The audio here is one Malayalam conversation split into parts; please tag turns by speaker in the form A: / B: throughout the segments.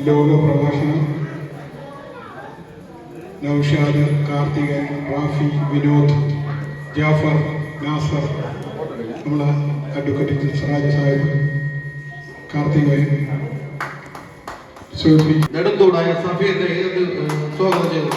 A: ലോക പ്രഭാഷണം നൗഷാദ്, കാർത്തികൻ, റാഫി, വിനോദ്, ജാഫർ, നാസർ, നമ്മുടെ അഡ്വക്കേറ്റ് സിറാജ് സാഹിബ്, കാർത്തികൻ, സുൽഫി,
B: നെടുന്തൂടായ സഫീറിനെ സ്വാഗതം ചെയ്തു.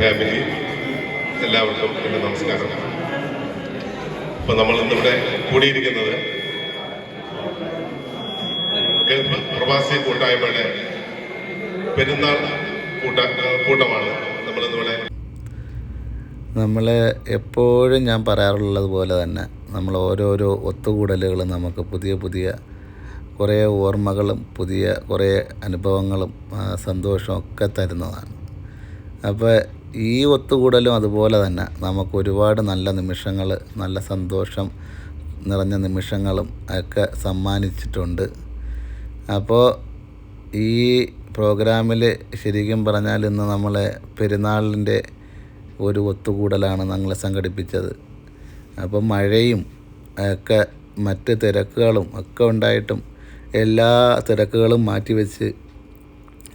C: ഫാമിലി എല്ലാവർക്കും എൻ്റെ നമസ്കാരം. ഇപ്പം നമ്മൾ ഇന്നിവിടെ കൂടിയിരിക്കുന്നത് ഗൾഫ് പ്രവാസി കൂട്ടായ്മയുടെ പെരുന്നാൾ കൂട്ടമാണ് നമ്മളിന്നിവിടെ.
D: നമ്മൾ എപ്പോഴും ഞാൻ പറയാറുള്ളത് പോലെ തന്നെ നമ്മൾ ഓരോരോ ഒത്തുകൂടലുകൾ നമുക്ക് പുതിയ പുതിയ കുറേ ഓർമ്മകളും പുതിയ കുറേ അനുഭവങ്ങളും സന്തോഷവും ഒക്കെ തരുന്നതാണ്. അപ്പോൾ ഈ ഒത്തുകൂടലും അതുപോലെ തന്നെ നമുക്ക് ഒരുപാട് നല്ല നിമിഷങ്ങൾ, നല്ല സന്തോഷം നിറഞ്ഞ നിമിഷങ്ങളും ഒക്കെ സമ്മാനിച്ചിട്ടുണ്ട്. അപ്പോൾ ഈ പ്രോഗ്രാമിൽ ശരിക്കും പറഞ്ഞാൽ ഇന്ന് നമ്മളെ പെരുന്നാളിൻ്റെ ഒരു ഒത്തുകൂടലാണ് ഞങ്ങൾ സംഘടിപ്പിച്ചത്. അപ്പം മഴയും ഒക്കെ മറ്റ് തിരക്കുകളും ഒക്കെ ഉണ്ടായിട്ടും എല്ലാ തിരക്കുകളും മാറ്റിവെച്ച്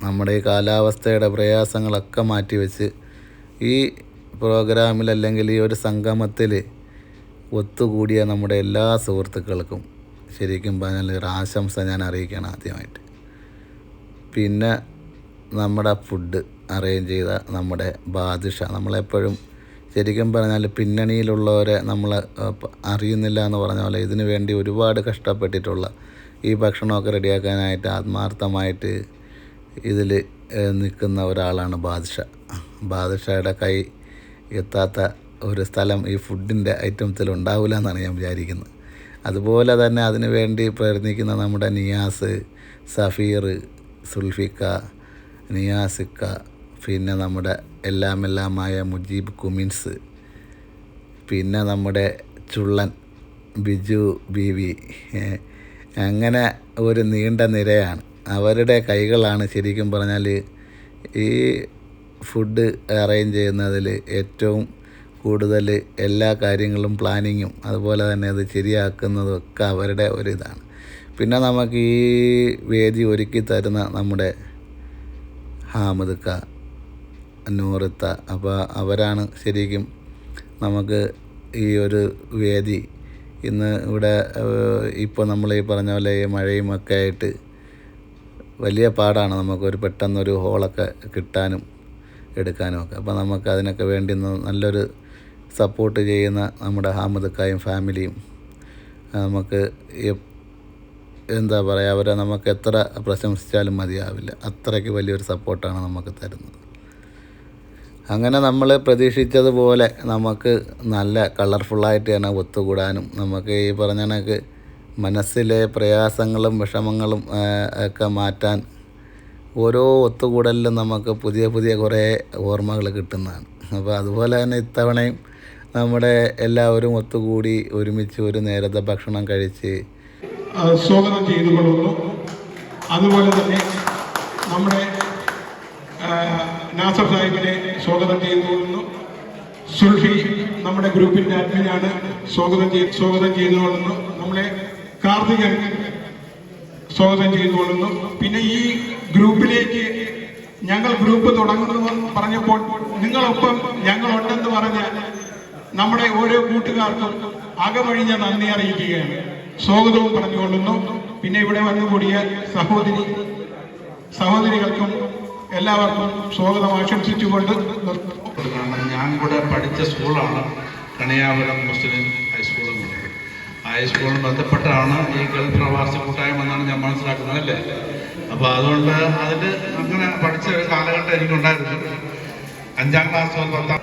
D: നമ്മുടെ ഈ കാലാവസ്ഥയുടെ പ്രയാസങ്ങളൊക്കെ മാറ്റിവെച്ച് ഈ പ്രോഗ്രാമിൽ അല്ലെങ്കിൽ ഈ ഒരു സംഗമത്തിൽ ഒത്തുകൂടിയ നമ്മുടെ എല്ലാ സുഹൃത്തുക്കൾക്കും ശരിക്കും പറഞ്ഞാൽ ഒരു ആശംസ ഞാൻ അറിയിക്കണം ആദ്യമായിട്ട്. പിന്നെ നമ്മുടെ ഫുഡ് അറേഞ്ച് ചെയ്ത നമ്മുടെ ബാദിഷ, നമ്മളെപ്പോഴും ശരിക്കും പറഞ്ഞാൽ പിന്നണിയിലുള്ളവരെ നമ്മൾ അറിയുന്നില്ല എന്ന് പറഞ്ഞ പോലെ ഇതിനു വേണ്ടി ഒരുപാട് കഷ്ടപ്പെട്ടിട്ടുള്ള ഈ ഭക്ഷണമൊക്കെ റെഡിയാക്കാനായിട്ട് ആത്മാർത്ഥമായിട്ട് ഇതിൽ നിൽക്കുന്ന ഒരാളാണ് ബാദിഷ. ബാദിഷയുടെ കൈ എത്താത്ത ഒരു സ്ഥലം ഈ ഫുഡിൻ്റെ ഐറ്റംസിൽ ഉണ്ടാവില്ല എന്നാണ് ഞാൻ വിചാരിക്കുന്നത്. അതുപോലെ തന്നെ അതിനു വേണ്ടി പ്രയത്നിക്കുന്ന നമ്മുടെ നിയാസ്, സഫീർ, സുൽഫിക്ക, നിയാസിക്ക, പിന്നെ നമ്മുടെ എല്ലാമായ മുജീബ് കുമിൻസ്, പിന്നെ നമ്മുടെ ചുള്ളൻ ബിജു ബീവി, അങ്ങനെ ഒരു നീണ്ട നിരയാണ്. അവരുടെ കൈകളാണ് ശരിക്കും പറഞ്ഞാൽ ഈ ഫുഡ് അറേഞ്ച് ചെയ്യുന്നതിൽ ഏറ്റവും കൂടുതൽ എല്ലാ കാര്യങ്ങളും പ്ലാനിങ്ങും അതുപോലെ തന്നെ അത് ശരിയാക്കുന്നതും ഒക്കെ അവരുടെ ഒരിതാണ്. പിന്നെ നമുക്ക് ഈ വേദി ഒരുക്കി തരുന്ന നമ്മുടെ ഹാമിദ്ക്ക, നൂറിത്ത, അപ്പോൾ അവരാണ് ശരിക്കും നമുക്ക് ഈ ഒരു വേദി ഇന്ന് ഇവിടെ ഇപ്പോൾ നമ്മൾ ഈ പറഞ്ഞ പോലെ ഈ മഴയും ഒക്കെ ആയിട്ട് വലിയ പാടാണ് നമുക്കൊരു പെട്ടെന്നൊരു ഹോളൊക്കെ കിട്ടാനും എടുക്കാനും ഒക്കെ. അപ്പോൾ നമുക്ക് അതിനൊക്കെ വേണ്ടി നല്ലൊരു സപ്പോർട്ട് ചെയ്യുന്ന നമ്മുടെ ഹാമിദ്ക്കായും ഫാമിലിയും നമുക്ക് എന്താ പറയുക, അവരെ നമുക്ക് എത്ര പ്രശംസിച്ചാലും മതിയാവില്ല. അത്രയ്ക്ക് വലിയൊരു സപ്പോർട്ടാണ് നമുക്ക് തരുന്നത്. അങ്ങനെ നമ്മൾ പ്രതീക്ഷിച്ചതുപോലെ നമുക്ക് നല്ല കളർഫുള്ളായിട്ട് തന്നെ ഒത്തുകൂടാനും നമുക്ക് ഈ പറഞ്ഞ കണക്ക് മനസ്സിലെ പ്രയാസങ്ങളും വിഷമങ്ങളും ഒക്കെ മാറ്റാൻ ഓരോ ഒത്തുകൂടലിലും നമുക്ക് പുതിയ പുതിയ കുറേ ഓർമ്മകൾ കിട്ടുന്നതാണ്. അപ്പോൾ അതുപോലെ തന്നെ ഇത്തവണയും നമ്മുടെ എല്ലാവരും ഒത്തുകൂടി ഒരുമിച്ച് ഒരു നേരത്തെ ഭക്ഷണം കഴിച്ച്
A: സ്വാഗതം ചെയ്തുകൊള്ളുന്നു. അതുപോലെ തന്നെ നമ്മുടെ നാസർ സാഹിബിനെ സ്വാഗതം ചെയ്തുകൊള്ളുന്നു. സുൽഫി നമ്മുടെ ഗ്രൂപ്പിൻ്റെ അഡ്മിനാണ്, സ്വാഗതം ചെയ്തുകൊള്ളുന്നു. നമ്മളെ കാർത്തികൻ സ്വാഗതം ചെയ്തുകൊള്ളുന്നു. പിന്നെ ഈ ഗ്രൂപ്പിലേക്ക് ഞങ്ങൾ ഗ്രൂപ്പ് തുടങ്ങുന്നു പറഞ്ഞപ്പോൾ നിങ്ങളൊപ്പം ഞങ്ങളുണ്ടെന്ന് പറഞ്ഞ നമ്മുടെ ഓരോ കൂട്ടുകാർക്കും അകമഴിഞ്ഞ നന്ദി അറിയിക്കുകയാണ്, സ്വാഗതവും പറഞ്ഞുകൊള്ളുന്നു. പിന്നെ ഇവിടെ വന്നുകൂടിയ സഹോദരി സഹോദരികൾക്കും എല്ലാവർക്കും സ്വാഗതം ആശംസിച്ചുകൊണ്ട് നിർത്തുന്നു.
E: ഞാൻ കൂടെ പഠിച്ച സ്കൂളാണ് കണിയാപുരം മുസ്ലിം ഹൈസ്കൂൾ എന്നുള്ളത്. ഹൈസ്കൂളിൽ ബന്ധപ്പെട്ടാണ് ഈ ഗൾഫ് പ്രവാസി കൂട്ടായ്മ എന്നാണ് ഞാൻ മനസ്സിലാക്കുന്നത്, അല്ലേ? അപ്പോൾ അതുകൊണ്ട് അതിൽ അങ്ങനെ പഠിച്ച ഒരു കാലഘട്ടം എനിക്കുണ്ടായിരുന്നു. 5ാം ക്ലാസ് മുതൽ 10ാം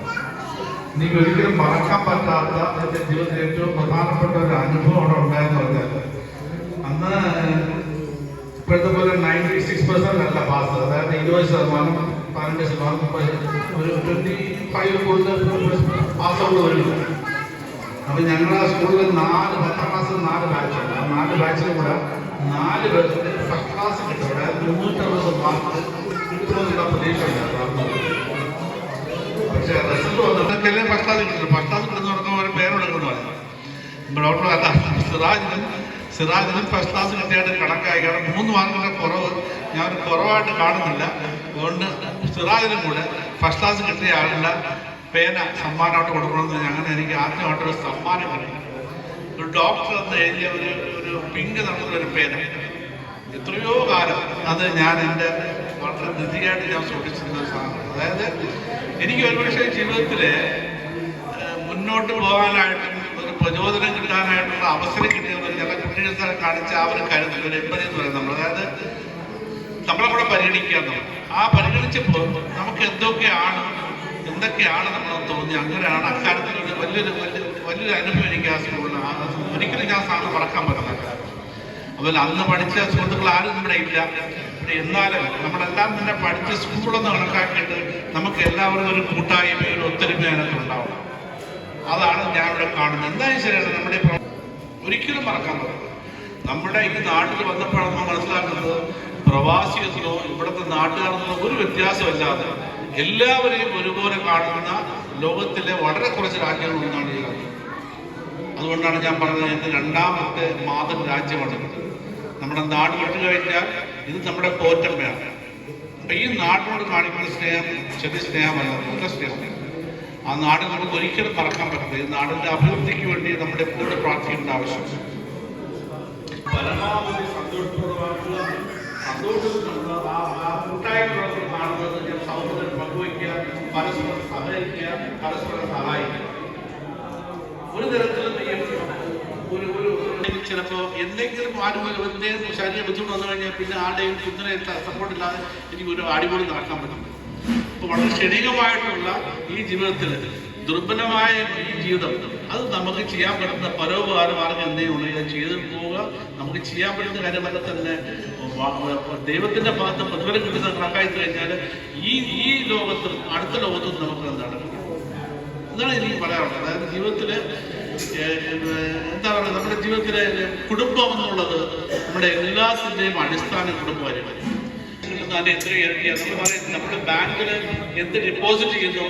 E: എനിക്ക് ഒരിക്കലും മറക്കാൻ പറ്റാത്ത എൻ്റെ ജീവിതത്തിൽ ഏറ്റവും പ്രധാനപ്പെട്ട ഒരു അനുഭവം അവിടെ ഉണ്ടായെന്ന് പറഞ്ഞാൽ, അന്ന് ഇപ്പോഴത്തെ പോലെ 96% അല്ല പാസ്, അതായത് 20%, 12%, ഒരു 25 കൂടുതൽ പാസ്സുകൾ വരില്ല. അപ്പം ഞങ്ങളുടെ സ്കൂളിൽ 10ാം ക്ലാസ്സിൽ 4 ബാച്ചുണ്ട്. ആ 4 ബാച്ചിലും കൂടെ 4 പേർക്ക് ഫസ്റ്റ് ക്ലാസ് കിട്ടും. അതായത് 360 മാർക്ക് കിട്ടുമെന്നുള്ള പ്രതീക്ഷ ഉണ്ടായിരുന്നു. പക്ഷേ റിസൾട്ട് വന്നിട്ടൊക്കെ ഫസ്റ്റ് ക്ലാസ് കിട്ടുന്നു. ഫസ്റ്റ് ക്ലാസ് കിട്ടുന്നവർക്ക് ഒരു പേരെടുക്കുന്നു. ഡോക്ടർ സിറാജിനും ഫസ്റ്റ് ക്ലാസ് കിട്ടിയായിട്ട് കണക്കായി. കാരണം 3 മാർക്കിൻ്റെ കുറവ് ഞാൻ കുറവായിട്ട് കാണുന്നില്ല. അതുകൊണ്ട് സിറാജിനും കൂടെ ഫസ്റ്റ് ക്ലാസ് കിട്ടിയ ആളുടെ പേന സമ്മാനമായിട്ട് കൊടുക്കണമെന്ന് അങ്ങനെ എനിക്ക് ആദ്യമായിട്ടൊരു സമ്മാനം കിട്ടി. ഒരു ഡോക്ടർ എന്ന് എഴുതിയ ഒരു പിങ്ക് നടന്നൊരു പേന. എത്രയോ കാലം അത് ഞാൻ എൻ്റെ വളരെ നിധിയായിട്ട് ഞാൻ സൂക്ഷിച്ചിരുന്ന ഒരു സാധനം. അതായത് എനിക്ക് ഒരുപക്ഷെ ജീവിതത്തിൽ മുന്നോട്ട് പോകാനായിട്ടും ഒരു പ്രചോദനം കിട്ടാനായിട്ടുള്ള അവസരം കിട്ടിയത് ചില കുട്ടികളെ കാണിച്ച ആ ഒരു കരുതൽ, ഒരു എമ്പതി എന്ന് പറയുന്നത് നമ്മൾ, അതായത് നമ്മളെ കൂടെ പരിഗണിക്കുക എന്നുള്ളത്. ആ പരിഗണിച്ചപ്പോൾ നമുക്ക് എന്തൊക്കെയാണ് നമ്മൾ തോന്നി. അങ്ങനെയാണ് അക്കാലത്തിൽ ഒരു വലിയൊരു അനുഭവം എനിക്ക് ആ സ്കൂളിൽ ഒരിക്കലും ഞാൻ സാധനം മറക്കാൻ പറ്റുന്നില്ല. അതുപോലെ അന്ന് പഠിച്ച സുഹൃത്തുക്കൾ ആരും ഇവിടെ ഇല്ല. എന്നാലും നമ്മളെല്ലാം തന്നെ പഠിച്ച സ്കൂളെന്ന് കണക്കാക്കിയിട്ട് നമുക്ക് എല്ലാവർക്കും ഒരു കൂട്ടായ്മ, ഒരു ഒത്തൊരുമ അതിനകത്തുണ്ടാവും. അതാണ് ഞാൻ ഇവിടെ കാണുന്നത്. എന്തായാലും ശരിയാണ്, നമ്മുടെ ഒരിക്കലും മറക്കാൻ പറ്റില്ല. നമ്മുടെ ഈ നാട്ടിൽ വന്നപ്പോഴാണ് നമ്മൾ മനസ്സിലാക്കുന്നത്, പ്രവാസിയെന്നോ ഇവിടുത്തെ നാട്ടുകാരെന്നോ ഒരു വ്യത്യാസമില്ലാതെ എല്ലാവരെയും ഒരുപോലെ കാണുന്ന ലോകത്തിലെ വളരെ കുറച്ച് രാജ്യങ്ങളൊന്നാണ് ഈ രാജ്യം. അതുകൊണ്ടാണ് ഞാൻ പറഞ്ഞത്, ഇത് 2ാമത്തെ മാതൃ രാജ്യമാണ്. നമ്മുടെ നാട് വിട്ടു കഴിഞ്ഞാൽ ഇത് നമ്മുടെ പോറ്റമ്മയാണ്. അപ്പം ഈ നാടിനോട് കാണിക്കുന്ന സ്നേഹം ചെറിയ സ്നേഹമല്ല, നല്ല സ്നേഹമാണ്. ആ നാട് നമുക്ക് ഒരിക്കലും മറക്കാൻ പറ്റില്ല. ഈ നാടിൻ്റെ അഭിവൃദ്ധിക്ക് വേണ്ടി നമ്മുടെ എപ്പോഴും പ്രാർത്ഥിക്കേണ്ട ആവശ്യമുണ്ട്. പരമാവധി സന്തോഷപ്രദമായിട്ടുള്ള കൂട്ടായ്മകളൊക്കെ കാണുന്നത് സൗഹൃദം പങ്കുവയ്ക്കുക, പരസ്പരം സഹകരിക്കുക, പരസ്പരം സഹായിക്കുക. ഒരു തരത്തിലും ചിലപ്പോൾ എന്തെങ്കിലും എന്തെങ്കിലും ശരീരം ബുദ്ധിമുട്ട് വന്നു കഴിഞ്ഞാൽ പിന്നെ ആരുടെയും കുതിരെ സപ്പോർട്ടില്ലാതെ എനിക്ക് ഒരു അടിപൊളി നടക്കാൻ പറ്റും. അപ്പോൾ വളരെ ക്ഷണികമായിട്ടുള്ള ഈ ജീവിതത്തിൽ, ദുർബലമായ ഈ ജീവിതം, അത് നമുക്ക് ചെയ്യാൻ പറ്റുന്ന പരോപകാര മാർഗം എന്തെങ്കിലും ഉണ്ടെങ്കിൽ ചെയ്തു പോവുക. നമുക്ക് ചെയ്യാൻ പറ്റുന്ന കാര്യമല്ല തന്നെ ദൈവത്തിൻ്റെ ഭാഗത്ത് പ്രതിഫലം കിട്ടുന്ന കണക്കായി കഴിഞ്ഞാൽ ഈ ലോകത്തും അടുത്ത ലോകത്തും നമുക്ക് എന്താണ് എനിക്ക് പറയാനുള്ളത്. അതായത് ജീവിതത്തിൽ എന്താ പറയുക, നമ്മുടെ ജീവിതത്തിലെ കുടുംബം എന്നുള്ളത് നമ്മുടെ എല്ലാത്തിൻ്റെയും അടിസ്ഥാന കുടുംബമായിരുന്നു. അതിൻ്റെ എത്ര ഇരട്ടിയ നമ്മൾ പറയുന്നത്, നമ്മുടെ ബാങ്കിൽ എന്ത് ഡെപ്പോസിറ്റ് ചെയ്യുന്നോ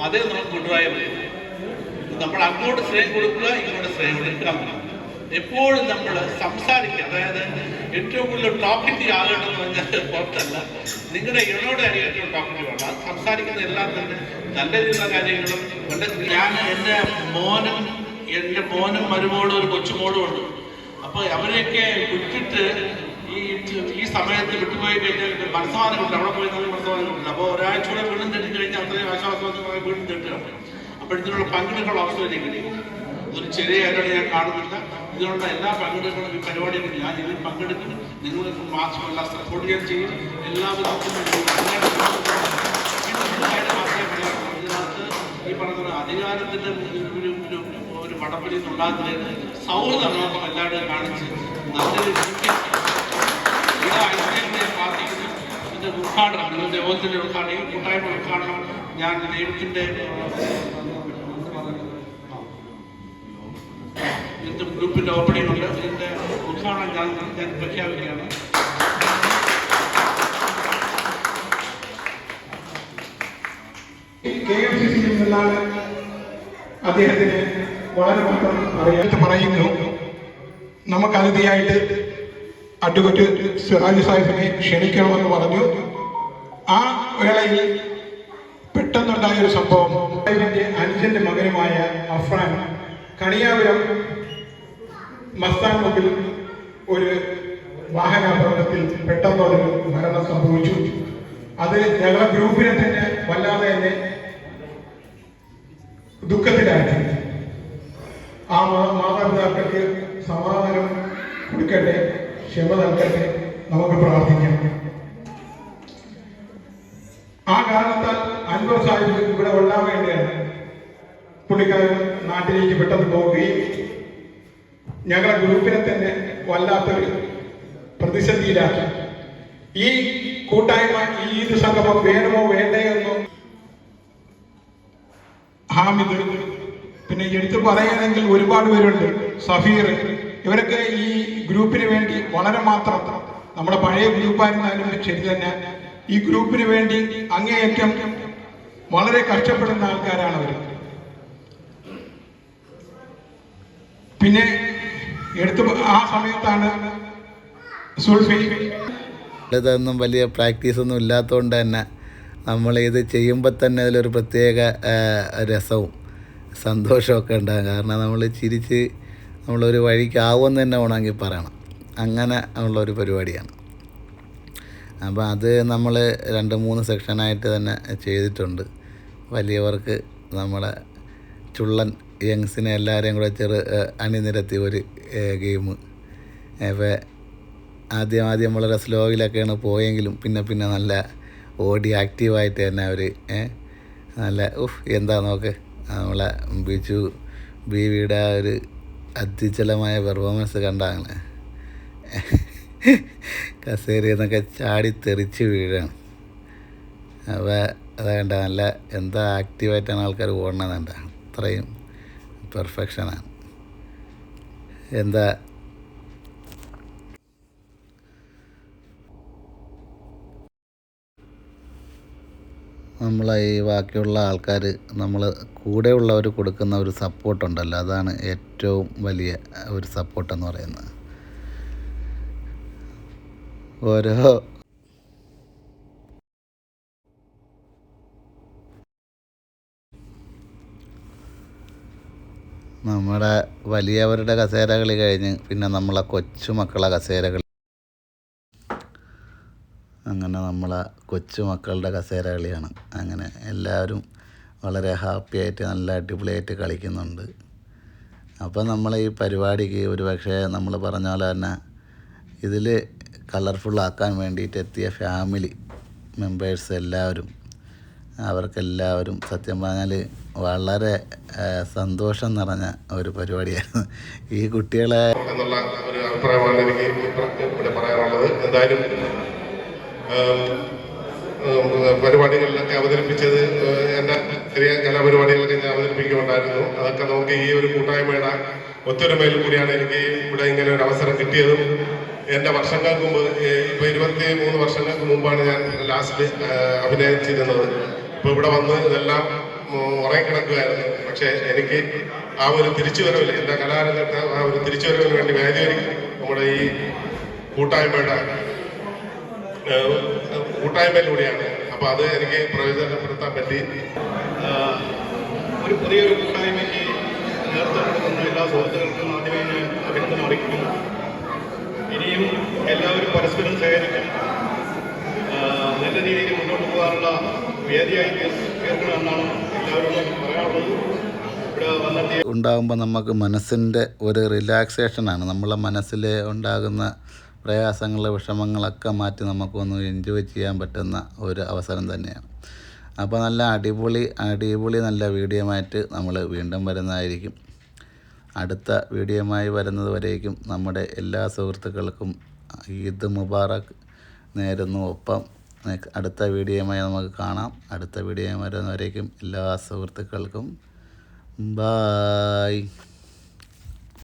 E: അതേ നമുക്ക് കൊണ്ടുപോയാൽ മതി. നമ്മൾ അങ്ങോട്ട് സ്നേഹം കൊടുക്കുക, ഇങ്ങോട്ട് സ്നേഹം കൊടുക്കാൻ പറ്റും. എപ്പോഴും നമ്മൾ സംസാരിക്കുക, അതായത് ഏറ്റവും കൂടുതൽ ടോക്കിംഗ് ആകേണ്ടതെന്ന് പറഞ്ഞാൽ പുറത്തല്ല, നിങ്ങളുടെ ഇണയോടായിരിക്കും ഏറ്റവും ടോക്കിംഗ് വേണ്ട. അത് സംസാരിക്കുന്ന എല്ലാം തന്നെ നല്ല രീതിയിലുള്ള കാര്യങ്ങളും ഞാൻ എൻ്റെ മോനും മരുമോളും ഒരു കൊച്ചുമോളും ഉണ്ട്. അപ്പോൾ അവരെയൊക്കെ വിട്ടിട്ട് ഈ സമയത്ത് വിട്ടുപോയി കഴിഞ്ഞാൽ മനസ്സമാനം കിട്ടില്ല. അവിടെ പോയി നല്ല മനസ്സമാനം കിട്ടില്ല. അപ്പോൾ ഒരാഴ്ച കൂടെ വീണ്ടും തെറ്റി കഴിഞ്ഞാൽ അത്രയും ആശ്വാസമായി വീണ്ടും തെറ്റുകയാണ്. അപ്പോൾ ഇതിനുള്ള പങ്കെടുക്കാനുള്ള അവസരം എനിക്ക് കിട്ടി. ഇതൊരു ചെറിയ കാര്യമാണ് ഞാൻ കാണുന്നില്ല. ഇതിനുള്ള എല്ലാ പങ്കെടുക്കണം. ഈ പരിപാടികളും ഞാൻ ഇതിൽ പങ്കെടുക്കും. നിങ്ങൾക്ക് മാത്രമല്ല സപ്പോർട്ട് ചെയ്യാൻ ചെയ്യും. എല്ലാവരും ഇതിനകത്ത് ഈ പറഞ്ഞ അധികാരത്തിൻ്റെ ഒരു വടംവലി ഉണ്ടാകുന്നതിന് സൗഹൃദം എല്ലാവരും കാണിച്ച് നല്ലൊരു പ്രാർത്ഥിക്കുന്നു. ഇതിൻ്റെ ഉദ്ഘാടനം, ഇതിൻ്റെ യോഗത്തിൻ്റെ ഉദ്ഘാടനം, ഈ കൂട്ടായ്മ ഉദ്ഘാടനം ഞാൻ ദൈവത്തിൻ്റെ ഗ്രൂപ്പിൻ്റെ ഓപ്പണിംഗ് ഉണ്ട്. ഇതിൻ്റെ ഉദ്ഘാടനം ഞാൻ പ്രഖ്യാപിക്കുകയാണ്.
A: KMCC നിന്നാണ് അദ്ദേഹത്തിന് വളരെ മാത്രം അറിയാത്ത പറയുന്നു. നമുക്ക് അതിഥിയായിട്ട് അഡ്വക്കേറ്റ് സിറാജ് സാഹിബിനെ ക്ഷണിക്കണമെന്ന് പറഞ്ഞു. ആ വേളയിൽ പെട്ടെന്നുണ്ടായൊരു സംഭവം, സാഹിബിന്റെ അനുജന്റെ മകനുമായ അഫ്രാൻ കണിയാപുരം മസ്താൻ മുമ്പിൽ ഒരു വാഹനാപകടത്തിൽ പെട്ടെന്നൊരു മരണം സംഭവിച്ചു. അത് ഞങ്ങളുടെ ഗ്രൂപ്പിനെ തന്നെ വല്ലാതെ തന്നെ ദുഃഖത്തിലാക്കി. ആ മാതാപിതാക്കൾക്ക് സമാധാനം കൊടുക്കട്ടെ, ക്ഷമ നൽകട്ടെ, നമുക്ക് പ്രാർത്ഥിക്കാം. ആ കാരണത്താൽ അൻവർ സാഹിബ് ഇവിടെ കൊള്ളാൻ വേണ്ടിയാണ് പുള്ളിക്കാരൻ നാട്ടിലേക്ക് പെട്ടെന്ന് പോവുകയും ഞങ്ങളുടെ ഗ്രൂപ്പിനെ തന്നെ വല്ലാത്തൊരു പ്രതിസന്ധിയിലാക്കി. ഈ കൂട്ടായ്മ, ഈ ഈദ് സംഗമം വേണമോ വേണ്ടയോ ഹാമിദ്, പിന്നെ എടുത്തു പറയുകയാണെങ്കിൽ ഒരുപാട് പേരുണ്ട്, സഫീർ, ഇവരൊക്കെ ഈ ഗ്രൂപ്പിന് വേണ്ടി വളരെ മാത്രം, നമ്മുടെ പഴയ ഗ്രൂപ്പായിരുന്നാലും ശരി തന്നെ, ഈ ഗ്രൂപ്പിന് വേണ്ടി അങ്ങേയറ്റം വളരെ കഷ്ടപ്പെടുന്ന ആൾക്കാരാണ് അവർ. പിന്നെ എടുത്തു ആ സമയത്താണ് സുൽഫി.
D: ഇതൊന്നും വലിയ പ്രാക്ടീസൊന്നും ഇല്ലാത്തതുകൊണ്ട് തന്നെ നമ്മളിത് ചെയ്യുമ്പോൾ തന്നെ അതിലൊരു പ്രത്യേക രസവും സന്തോഷമൊക്കെ ഉണ്ടാകും. കാരണം നമ്മൾ ചിരിച്ച് നമ്മളൊരു വഴിക്കാവുമെന്ന് തന്നെ വേണമെങ്കിൽ പറയണം, അങ്ങനെ ഉള്ളൊരു പരിപാടിയാണ്. അപ്പോൾ അത് നമ്മൾ 2-3 സെക്ഷനായിട്ട് തന്നെ ചെയ്തിട്ടുണ്ട്. വലിയവർക്ക് നമ്മളെ ചുള്ളൻ യങ്സിനെ എല്ലാവരെയും കൂടെ അണിനിരത്തി ഒരു ഗെയിം. അപ്പോൾ ആദ്യം വളരെ സ്ലോയിലൊക്കെയാണ് പോയെങ്കിലും പിന്നെ നല്ല ഓടി ആക്റ്റീവായിട്ട് തന്നെ അവർ നല്ല എന്താ നോക്ക് നമ്മളെ ബിജു ബീവിയുടെ ആ ഒരു അത്യുജ്വലമായ പെർഫോമൻസ് കണ്ടാണ്. കസേരയിൽ നിന്നൊക്കെ ചാടി തെറിച്ച് വീഴാണ്. അപ്പോൾ അതുകൊണ്ട് നല്ല എന്താ ആക്റ്റീവായിട്ടാണ് ആൾക്കാർ ഓടണമെന്നുണ്ട, അത്രയും പെർഫെക്ഷനാണ്. എന്താ നമ്മളെ ഈ ബാക്കിയുള്ള ആൾക്കാർ നമ്മൾ കൂടെയുള്ളവർ കൊടുക്കുന്ന ഒരു സപ്പോർട്ടുണ്ടല്ലോ, അതാണ് ഏറ്റവും വലിയ ഒരു സപ്പോർട്ടെന്ന് പറയുന്നത്. ഓരോ നമ്മുടെ വലിയവരുടെ കസേരകളി കഴിഞ്ഞ് പിന്നെ നമ്മളെ കൊച്ചുമക്കളെ കസേരകളി, അങ്ങനെ നമ്മളെ കൊച്ചുമക്കളുടെ കസേരകളിയാണ്. അങ്ങനെ എല്ലാവരും വളരെ ഹാപ്പിയായിട്ട് നല്ല അടിപൊളിയായിട്ട് കളിക്കുന്നുണ്ട്. അപ്പോൾ നമ്മൾ ഈ പരിപാടിക്ക് ഒരു പക്ഷേ നമ്മൾ പറഞ്ഞ പോലെ തന്നെ ഇതിൽ കളർഫുള്ളാക്കാൻ വേണ്ടിയിട്ട് എത്തിയ ഫാമിലി മെമ്പേഴ്സ് എല്ലാവരും, അവർക്കെല്ലാവരും സത്യം പറഞ്ഞാൽ വളരെ സന്തോഷം നിറഞ്ഞ ഒരു പരിപാടിയായിരുന്നു. ഈ കുട്ടികളെ
C: എന്നുള്ള ഒരു അഭിപ്രായമാണ് എനിക്ക് ഇവിടെ പറയാനുള്ളത്. എന്തായാലും പരിപാടികളിലൊക്കെ അവതരിപ്പിച്ചത് എൻ്റെ ചെറിയ കലാപരിപാടികളൊക്കെ ഞാൻ അവതരിപ്പിക്കുന്നുണ്ടായിരുന്നു. അതൊക്കെ നമുക്ക് ഈ ഒരു കൂട്ടായ്മയുടെ ഒത്തൊരുമയിൽ കൂടിയാണ് എനിക്ക് ഇവിടെ ഇങ്ങനെ ഒരു അവസരം കിട്ടിയതും. എൻ്റെ വർഷങ്ങൾക്ക് മുമ്പ്, ഇപ്പോൾ 23 വർഷങ്ങൾക്ക് മുമ്പാണ് ഞാൻ ലാസ്റ്റ് അഭിനയിച്ചിരുന്നത്. ഇപ്പോൾ ഇവിടെ വന്ന് ഇതെല്ലാം ഉറങ്ങിക്കിടക്കുകയായിരുന്നു. പക്ഷേ എനിക്ക് ആ ഒരു തിരിച്ചുവരവിൽ, എൻ്റെ കലാരംഗത്ത് ആ ഒരു തിരിച്ചുവരവിന് വേണ്ടി വേദിയൊരുക്കി നമ്മുടെ ഈ കൂട്ടായ്മയിലൂടെയാണ്. അപ്പോൾ അത് എനിക്ക് പ്രയോജനപ്പെടുത്താൻ പറ്റി.
F: ഒരു പുതിയൊരു കൂട്ടായ്മയ്ക്ക് നേതൃത്വം കൊടുക്കുന്ന എല്ലാ സുഹൃത്തുക്കൾക്കും ആദ്യമേ ഞാൻ അഭിനന്ദനം അറിയിക്കുന്നു. ഇനിയും എല്ലാവരും പരസ്പരം സഹകരിക്കും, നല്ല രീതിയിൽ മുന്നോട്ട് പോകാനുള്ള വേദിയായി തീർക്കണമെന്നാണ് എല്ലാവരോടും പറയാനുള്ളത്. ഇവിടെ വന്നെത്തിയ
D: ഉണ്ടാകുമ്പോൾ നമുക്ക് മനസ്സിൻ്റെ ഒരു റിലാക്സേഷനാണ്. നമ്മളെ മനസ്സിൽ ഉണ്ടാകുന്ന പ്രയാസങ്ങൾ, വിഷമങ്ങളൊക്കെ മാറ്റി നമുക്കൊന്ന് എൻജോയ് ചെയ്യാൻ പറ്റുന്ന ഒരു അവസരം തന്നെയാണ്. അപ്പോൾ നല്ല അടിപൊളി നല്ല വീഡിയോയുമായിട്ട് നമ്മൾ വീണ്ടും വരുന്നതായിരിക്കും. അടുത്ത വീഡിയോയുമായി വരുന്നത് വരേക്കും നമ്മുടെ എല്ലാ സുഹൃത്തുക്കൾക്കും ഈദ് മുബാറക് നേരുന്നു. ഒപ്പം അടുത്ത വീഡിയോയുമായി നമുക്ക് കാണാം. അടുത്ത വീഡിയോയുമായി വരുന്നവരേക്കും എല്ലാ സുഹൃത്തുക്കൾക്കും ബായ്.